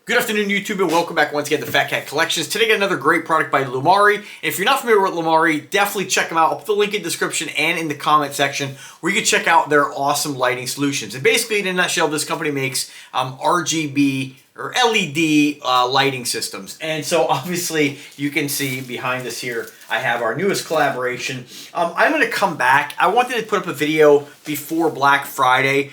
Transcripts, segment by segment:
Good afternoon, YouTube, and welcome back once again to Phatkat Collections. Today, I got another great product by Lumary. And if you're not familiar with Lumary, definitely check them out. I'll put the link in the description and in the comment section where you can check out their awesome lighting solutions. And basically, in a nutshell, this company makes RGB or LED lighting systems. And so obviously you can see behind us here, I have our newest collaboration. I'm going to come back. I wanted to put up a video before Black Friday.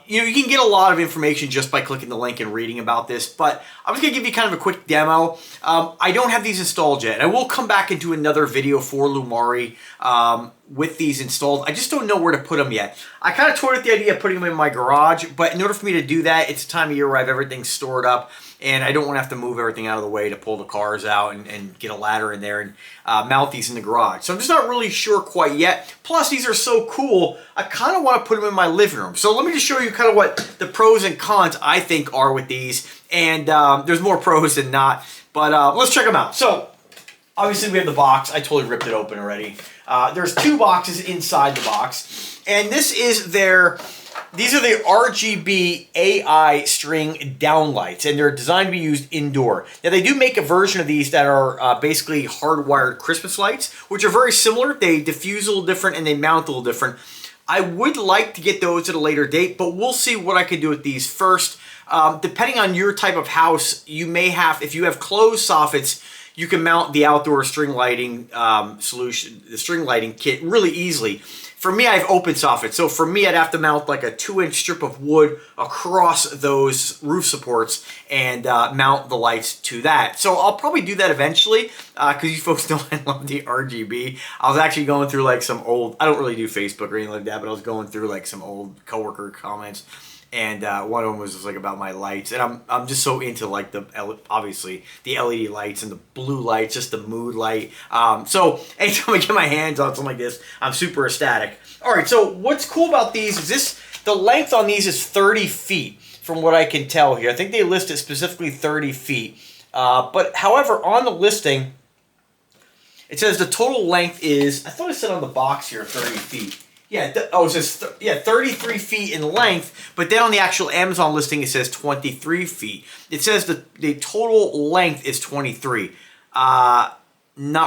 You can get a lot of information just by clicking the link and reading about this, but I'm just going to give you kind of a quick demo. I don't have these installed yet. I will come back and do another video for Lumary with these installed. I just don't know where to put them yet. I kind of toyed with the idea of putting them in my garage, but in order for me to do that, it's a time of year where I have everything stored up, and I don't want to have to move everything out of the way to pull the cars out and get a ladder in there and mount these in the garage. So I'm just not really sure quite yet. Plus, these are so cool, I kind of want to put them in my living room. So let me just show you kind of what the pros and cons I think are with these. And there's more pros than not, but let's check them out. So obviously we have the box. I totally ripped it open already. There's two boxes inside the box, and this is these are the RGBAI String Downlights, and they're designed to be used indoor. Now, they do make a version of these that are basically hardwired Christmas lights, which are very similar. They diffuse a little different, and they mount a little different. I would like to get those at a later date, but we'll see what I can do with these first. Depending on your type of house, you may have, if you have closed soffits, you can mount the outdoor string lighting solution, the string lighting kit, really easily. For me, I have open soffits, so for me, I'd have to mount like a 2-inch strip of wood across those roof supports and mount the lights to that. So I'll probably do that eventually, because you folks know I love the RGB. I was actually going through like some old, I don't really do Facebook or anything like that, but I was going through like some old coworker comments. And one of them was just like about my lights, and I'm just so into like obviously the LED lights and the blue lights, just the mood light. So anytime I get my hands on something like this, I'm super ecstatic. All right, so what's cool about these is the length on these is 30 feet from what I can tell here. I think they list it specifically 30 feet, but however on the listing it says the total length is, I thought it said on the box here 30 feet. Yeah, it says 33 feet in length, but then on the actual Amazon listing, it says 23 feet. It says the total length is 23. Not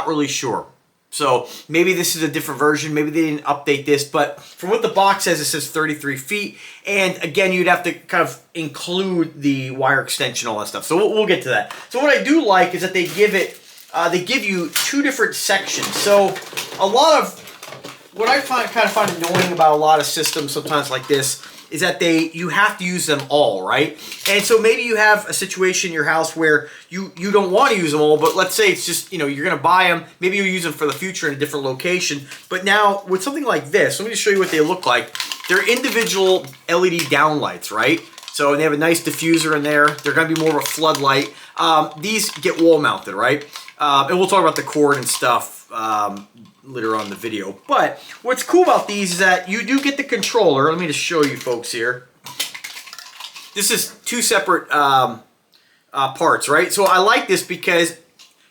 really sure. So maybe this is a different version. Maybe they didn't update this, but from what the box says, it says 33 feet. And again, you'd have to kind of include the wire extension, all that stuff. So we'll get to that. So what I do like is that they give you two different sections. So a lot of, what I kind of find annoying about a lot of systems sometimes like this is that you have to use them all, right? And so maybe you have a situation in your house where you don't want to use them all, but let's say it's just, you're going to buy them, maybe you'll use them for the future in a different location. But now with something like this, let me just show you what they look like. They're individual LED downlights, right? So they have a nice diffuser in there. They're going to be more of a floodlight. These get wall mounted, right? And we'll talk about the cord and stuff later on in the video. But what's cool about these is that you do get the controller. Let me just show you folks here. This is two separate parts, right? So I like this because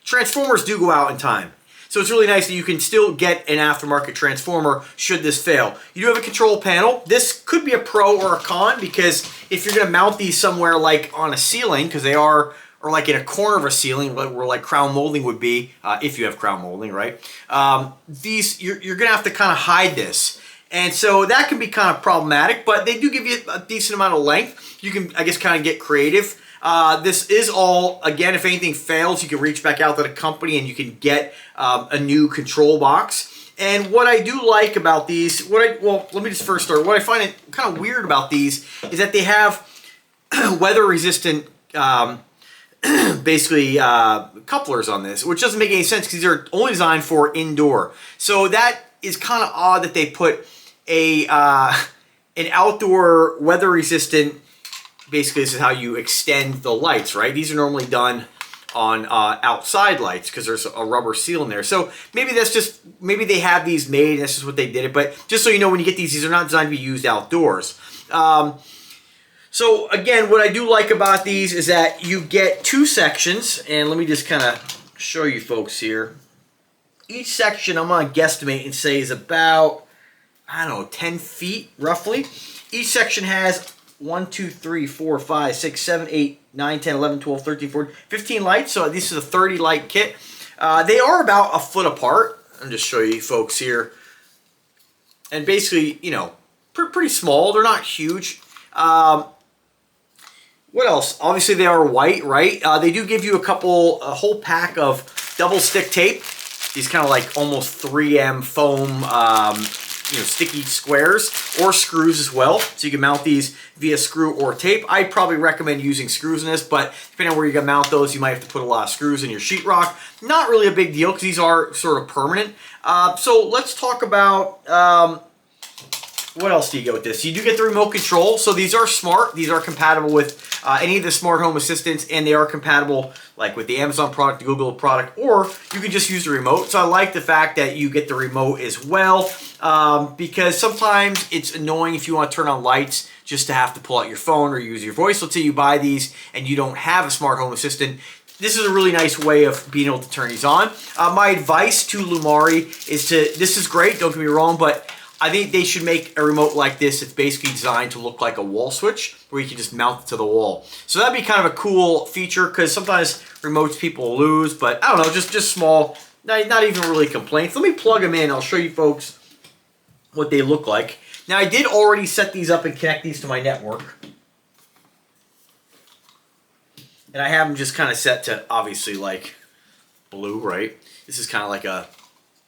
transformers do go out in time. So it's really nice that you can still get an aftermarket transformer should this fail. You do have a control panel. This could be a pro or a con, because if you're going to mount these somewhere like on a ceiling, because they are, or like in a corner of a ceiling where like crown molding would be, if you have crown molding, right? You're gonna have to kind of hide this. And so that can be kind of problematic, but they do give you a decent amount of length. You can, I guess, kind of get creative. This is all, again, if anything fails, you can reach back out to the company and you can get a new control box. And what I do like about these, well, let me just first start. What I find it kind of weird about these is that they have weather resistant basically couplers on this, which doesn't make any sense because these are only designed for indoor. So that is kind of odd that they put an outdoor weather resistant, basically this is how you extend the lights, right? These are normally done on outside lights because there's a rubber seal in there. So maybe that's just, maybe they have these made and that's just what they did it. But just so you know, when you get these are not designed to be used outdoors. So again, what I do like about these is that you get two sections, and let me just kind of show you folks here. Each section I'm going to guesstimate and say is about, I don't know, 10 feet roughly. Each section has 1, 2, 3, 4, 5, 6, 7, 8, 9, 10, 11, 12, 13, 14, 15 lights. So this is a 30 light kit. They are about a foot apart. I'll just show you folks here. And basically, you know, pretty small. They're not huge. What else? Obviously, they are white, right? They do give you a whole pack of double stick tape. These kind of like almost 3M foam, you know, sticky squares, or screws as well. So you can mount these via screw or tape. I'd probably recommend using screws in this, but depending on where you're gonna mount those, you might have to put a lot of screws in your sheetrock. Not really a big deal because these are sort of permanent. So let's talk about what else do you get with this? You do get the remote control. So these are smart. These are compatible with any of the smart home assistants, and they are compatible like with the Amazon product, the Google product, or you can just use the remote. So I like the fact that you get the remote as well, because sometimes it's annoying if you want to turn on lights just to have to pull out your phone or use your voice. Let's say you buy these and you don't have a smart home assistant. This is a really nice way of being able to turn these on. My advice to Lumary is this is great, don't get me wrong, but I think they should make a remote like this. It's basically designed to look like a wall switch where you can just mount it to the wall. So that'd be kind of a cool feature because sometimes remotes people lose, but I don't know, just small, not even really complaints. Let me plug them in. I'll show you folks what they look like. Now I did already set these up and connect these to my network. And I have them just kind of set to obviously like blue, right? This is kind of like a,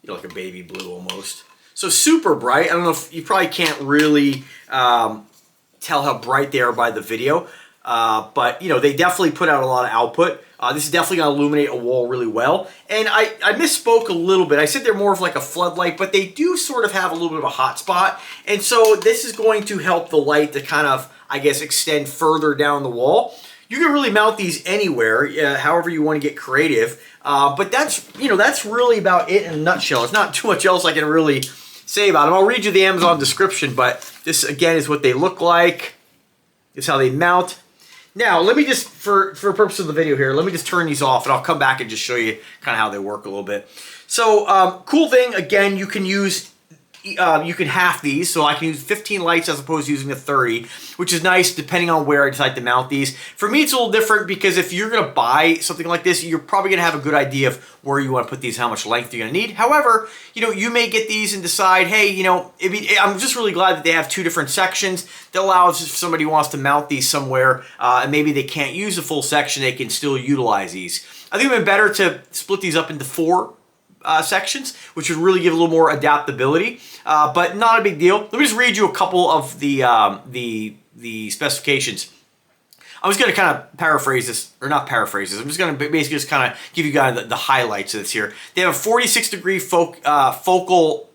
you know, like a baby blue almost. So super bright. I don't know if you probably can't really tell how bright they are by the video, but you know, they definitely put out a lot of output. This is definitely going to illuminate a wall really well. And I misspoke a little bit. I said they're more of like a floodlight, but they do sort of have a little bit of a hot spot. And so this is going to help the light to kind of, I guess, extend further down the wall. You can really mount these anywhere, however you want to get creative. But that's, you know, that's really about it in a nutshell. It's not too much else I can really say about them. I'll read you the Amazon description, but this again is what they look like. This is how they mount. Now, let me just, for purpose of the video here, let me just turn these off and I'll come back and just show you kind of how they work a little bit. So, cool thing, again, you can use, you can half these, so I can use 15 lights as opposed to using the 30, which is nice depending on where I decide to mount these. For me, it's a little different because if you're going to buy something like this, you're probably going to have a good idea of where you want to put these, how much length you're going to need. However, you know, you may get these and decide, hey, you know, I'm just really glad that they have two different sections that allows if somebody wants to mount these somewhere and maybe they can't use a full section, they can still utilize these. I think it would be better to split these up into 4 sections, which would really give a little more adaptability, but not a big deal. Let me just read you a couple of the specifications. I'm just going to kind of paraphrase this, or not paraphrase this. I'm just going to basically just kind of give you guys the highlights of this here. They have a 46-degree focal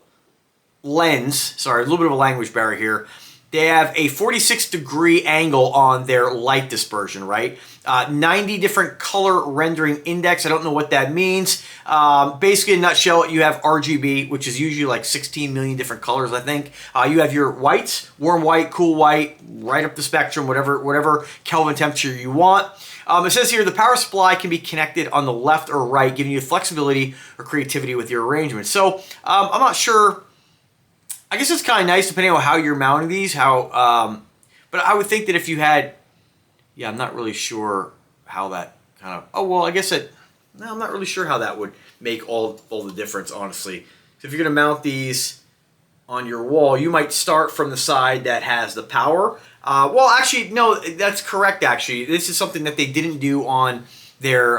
lens. Sorry, a little bit of a language barrier here. They have a 46-degree angle on their light dispersion, right? 90 different color rendering index. I don't know what that means. Basically, in a nutshell, you have RGB, which is usually like 16 million different colors, I think. You have your whites, warm white, cool white, right up the spectrum, whatever Kelvin temperature you want. It says here, the power supply can be connected on the left or right, giving you flexibility or creativity with your arrangement. So, I'm not sure. I guess it's kind of nice depending on how you're mounting these, but I would think that if you had, yeah, I'm not really sure how that kind of, oh, well, I guess no, I'm not really sure how that would make all the difference, honestly. So if you're going to mount these on your wall, you might start from the side that has the power. Well, actually, no, that's correct, actually. This is something that they didn't do on their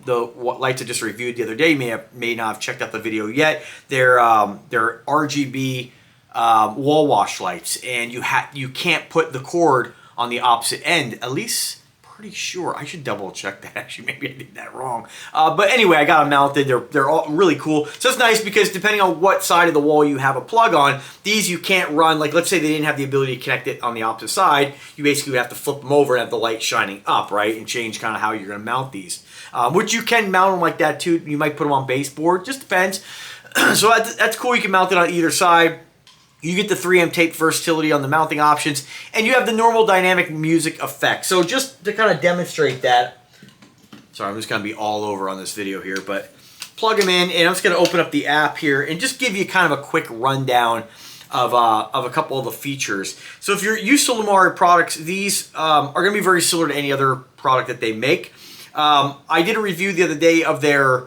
the lights I just reviewed the other day. You may not have checked out the video yet. Their RGB wall wash lights, and you can't put the cord on the opposite end, at least pretty sure. I should double check that, actually. Maybe I did that wrong. But anyway, I got them mounted. They're all really cool. So it's nice because depending on what side of the wall you have a plug on, these you can't run, like let's say they didn't have the ability to connect it on the opposite side, you basically would have to flip them over and have the light shining up, right? And change kind of how you're going to mount these. Which you can mount them like that too. You might put them on baseboard, just depends. So that's cool. You can mount it on either side. You get the 3M tape versatility on the mounting options, and you have the normal dynamic music effect. So just to kind of demonstrate that, sorry, I'm just going to be all over on this video here, but plug them in, and I'm just going to open up the app here and just give you kind of a quick rundown of a couple of the features. So if you're used to Lumary products, these are going to be very similar to any other product that they make. I did a review the other day of their,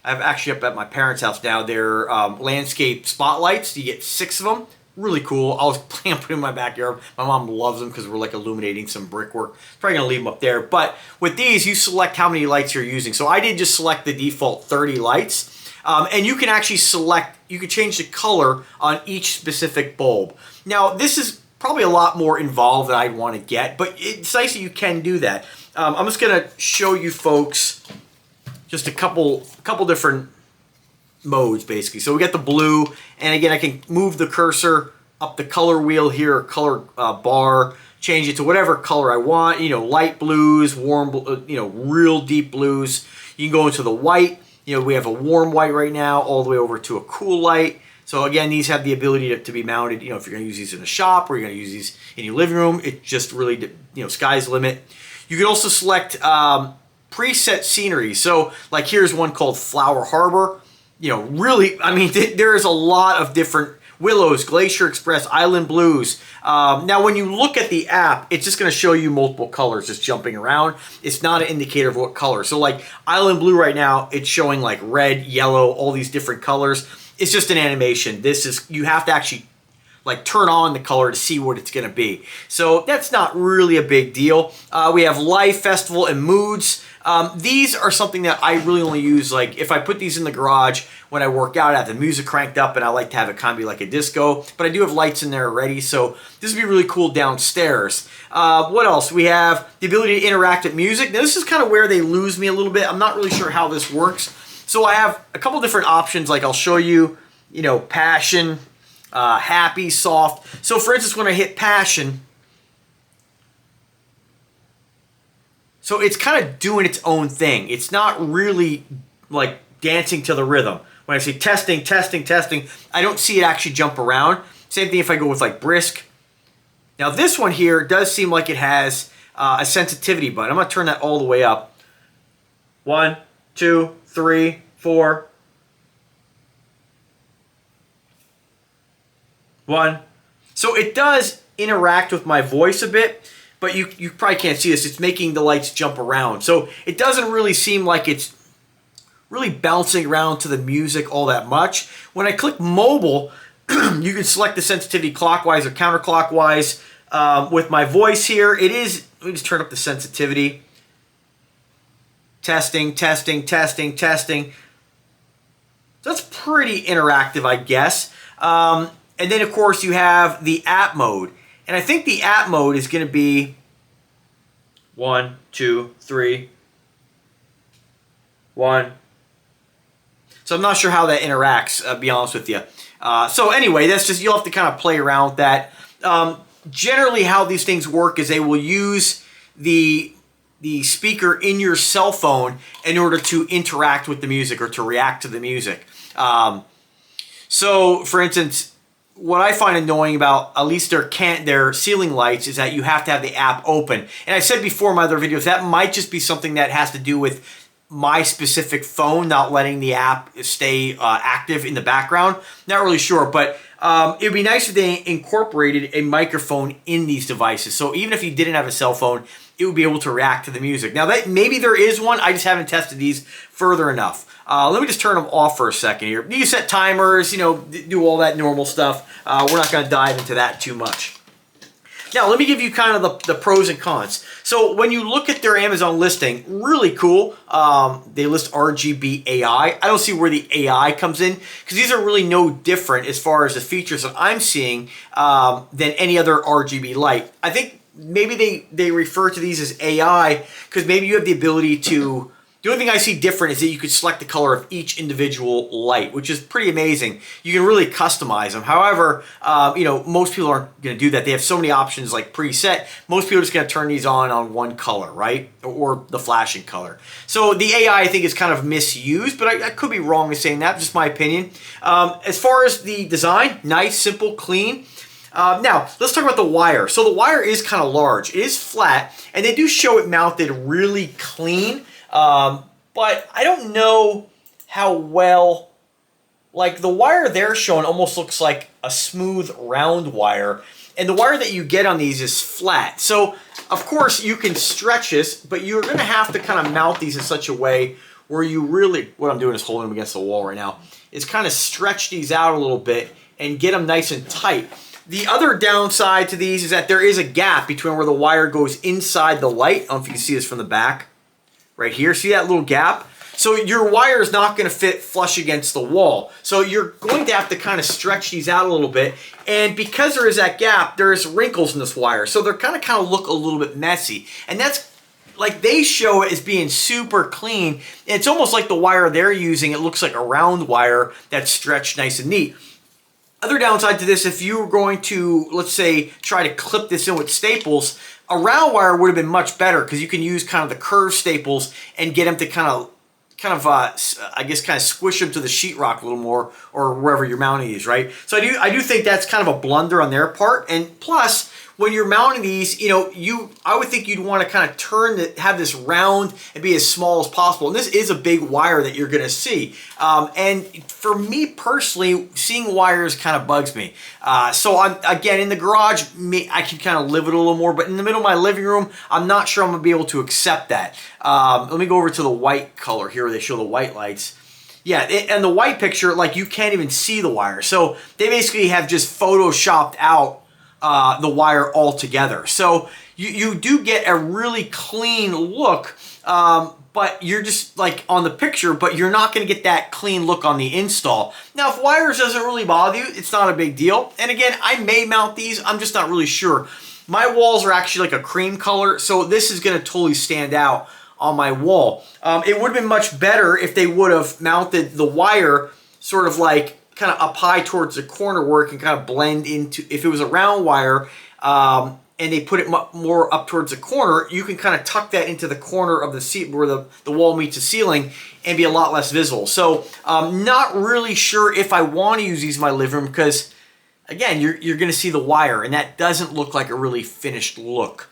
I'm actually up at my parents' house now, their landscape spotlights. You get 6 of them. Really cool. I was planning on putting them in my backyard. My mom loves them because we're like illuminating some brickwork. Probably going to leave them up there. But with these, you select how many lights you're using. So I did just select the default 30 lights. And you can actually select, you can change the color on each specific bulb. Now, this is probably a lot more involved than I'd want to get, but it's nice that you can do that. I'm just going to show you folks just a couple different modes, basically. So we got the blue, and again, I can move the cursor up the color wheel here, or color bar, change it to whatever color I want, you know, light blues, warm, you know, real deep blues. You can go into the white. You know, we have a warm white right now, all the way over to a cool light. So again, these have the ability to be mounted, you know, if you're going to use these in a shop or you're going to use these in your living room, it just really, you know, sky's the limit. You can also select preset scenery. So like here's one called Flower Harbor. You know, really, I mean, there is a lot of different Willows, Glacier Express, Island Blues. Now, when you look at the app, it's just going to show you multiple colors just jumping around. It's not an indicator of what color. So like Island Blue right now, it's showing like red, yellow, all these different colors. It's just an animation. This is, you have to actually like turn on the color to see what it's going to be. So that's not really a big deal. We have Life, Festival, and Moods. These are something that I really only use, like if I put these in the garage when I work out, I have the music cranked up and I like to have it kind of be like a disco, but I do have lights in there already, so this would be really cool downstairs. What else? We have the ability to interact with music. Now this is kind of where they lose me a little bit. I'm not really sure how this works. So I have a couple different options, like I'll show you, you know, passion, happy, soft. So for instance, when I hit passion, so it's kind of doing its own thing. It's not really like dancing to the rhythm. When I say testing, testing, testing, I don't see it actually jump around. Same thing if I go with like brisk. Now this one here does seem like it has a sensitivity button. I'm going to turn that all the way up. 1, 2, 3, 4. 1. So it does interact with my voice a bit. But you probably can't see this. It's making the lights jump around. So it doesn't really seem like it's really bouncing around to the music all that much. When I click mobile, you can select the sensitivity clockwise or counterclockwise. With my voice here, it is, let me just turn up the sensitivity. Testing, testing, testing, testing. So that's pretty interactive, I guess. And then, of course, you have the app mode. And I think the app mode is going to be 1, 2, 3, 1. So I'm not sure how that interacts, to be honest with you. So anyway, that's just, you'll have to kind of play around with that. Generally, how these things work is they will use the speaker in your cell phone in order to interact with the music or to react to the music. So, for instance, what I find annoying about at least their ceiling lights is that you have to have the app open. And I said before in my other videos, that might just be something that has to do with my specific phone not letting the app stay active in the background. Not really sure, but it would be nice if they incorporated a microphone in these devices. So even if you didn't have a cell phone, it would be able to react to the music. Now, that maybe there is one. I just haven't tested these further enough. Let me just turn them off for a second here. You can set timers, you know, do all that normal stuff. We're not going to dive into that too much. Now, let me give you kind of the pros and cons. So when you look at their Amazon listing, really cool. They list RGBAI. I don't see where the AI comes in because these are really no different as far as the features that I'm seeing than any other RGB light. I think maybe they refer to these as AI because maybe you have the ability to... The only thing I see different is that you could select the color of each individual light, which is pretty amazing. You can really customize them. However, you know, most people aren't going to do that. They have so many options like preset. Most people are just going to turn these on one color, right? Or the flashing color. So the AI, I think, is kind of misused, but I could be wrong in saying that. Just my opinion. As far as the design, nice, simple, clean. Now, let's talk about the wire. So the wire is kind of large. It is flat, and they do show it mounted really clean. But I don't know how well like the wire they're showing almost looks like a smooth round wire, and the wire that you get on these is flat. So of course you can stretch this, but you're going to have to kind of mount these in such a way where you really, what I'm doing is holding them against the wall right now, is kind of stretch these out a little bit and get them nice and tight. The other downside to these is that there is a gap between where the wire goes inside the light. I don't know if you can see this from the back. Right here, see that little gap? So your wire is not going to fit flush against the wall. So you're going to have to kind of stretch these out a little bit. And because there is that gap, there's wrinkles in this wire. So they're kind of look a little bit messy. And that's, like, they show it as being super clean. It's almost like the wire they're using, it looks like a round wire that's stretched nice and neat. Other downside to this, if you were going to, let's say, try to clip this in with staples, a round wire would have been much better because you can use kind of the curved staples and get them to kind of squish them to the sheetrock a little more, or wherever you're mounting these, right? So I do think that's kind of a blunder on their part. And plus, when you're mounting these, you know, I would think you'd want to kind of have this round and be as small as possible. And this is a big wire that you're going to see. And for me personally, seeing wires kind of bugs me. So again, in the garage, I can kind of live it a little more, but in the middle of my living room, I'm not sure I'm going to be able to accept that. Let me go over to the white color here where they show the white lights. Yeah, and the white picture, like, you can't even see the wire. So they basically have just photoshopped out the wire altogether. So you do get a really clean look, but you're just like on the picture, but you're not going to get that clean look on the install. Now, if wires doesn't really bother you, it's not a big deal. And again, I may mount these. I'm just not really sure. My walls are actually like a cream color, so this is going to totally stand out on my wall. It would have been much better if they would have mounted the wire sort of like kind of up high towards the corner where it can kind of blend into, if it was a round wire and they put it more up towards the corner, you can kind of tuck that into the corner of the seat where the wall meets the ceiling and be a lot less visible. So not really sure if I want to use these in my living room because, again, you're going to see the wire and that doesn't look like a really finished look.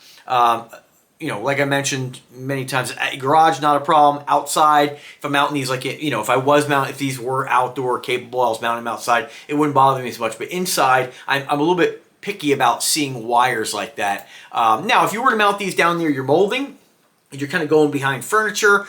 You know, like I mentioned many times, garage, not a problem. Outside, if I'm mounting these, like, you know, if these were outdoor capable, I was mounting them outside, it wouldn't bother me as much. But inside, I'm a little bit picky about seeing wires like that. Now, if you were to mount these down near your molding, you're kind of going behind furniture,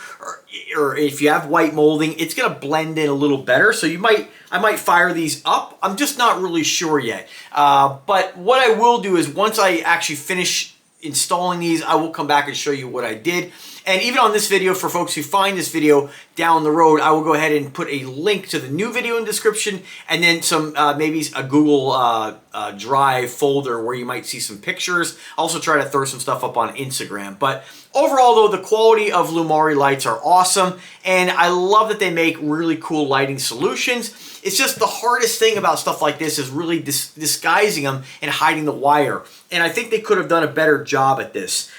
or if you have white molding, it's going to blend in a little better. So I might fire these up. I'm just not really sure yet. But what I will do is once I actually finish installing these, I will come back and show you what I did. And even on this video, for folks who find this video down the road, I will go ahead and put a link to the new video in the description, and then some maybe a Google Drive folder where you might see some pictures. I'll also try to throw some stuff up on Instagram. But overall, though, the quality of Lumary lights are awesome, and I love that they make really cool lighting solutions. It's just the hardest thing about stuff like this is really disguising them and hiding the wire. And I think they could have done a better job at this.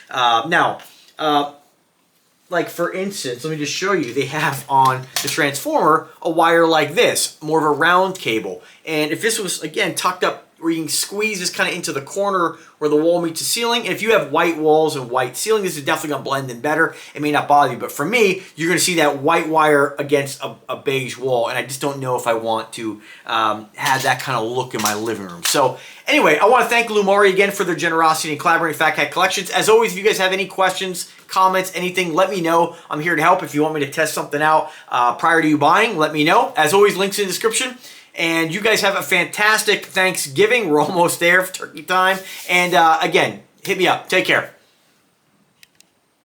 Like for instance, let me just show you, they have on the transformer a wire like this, more of a round cable. And if this was, again, tucked up where you can squeeze this kind of into the corner where the wall meets the ceiling, if you have white walls and white ceiling, this is definitely going to blend in better. It may not bother you, but for me, you're going to see that white wire against a beige wall, and I just don't know if I want to have that kind of look in my living room. So anyway, I want to thank Lumary again for their generosity in collaborating with Phatkat Collections. As always, if you guys have any questions, comments, anything, let me know. I'm here to help. If you want me to test something out prior to you buying, let me know. As always, links in the description. And you guys have a fantastic Thanksgiving. We're almost there for turkey time. And again, hit me up. Take care.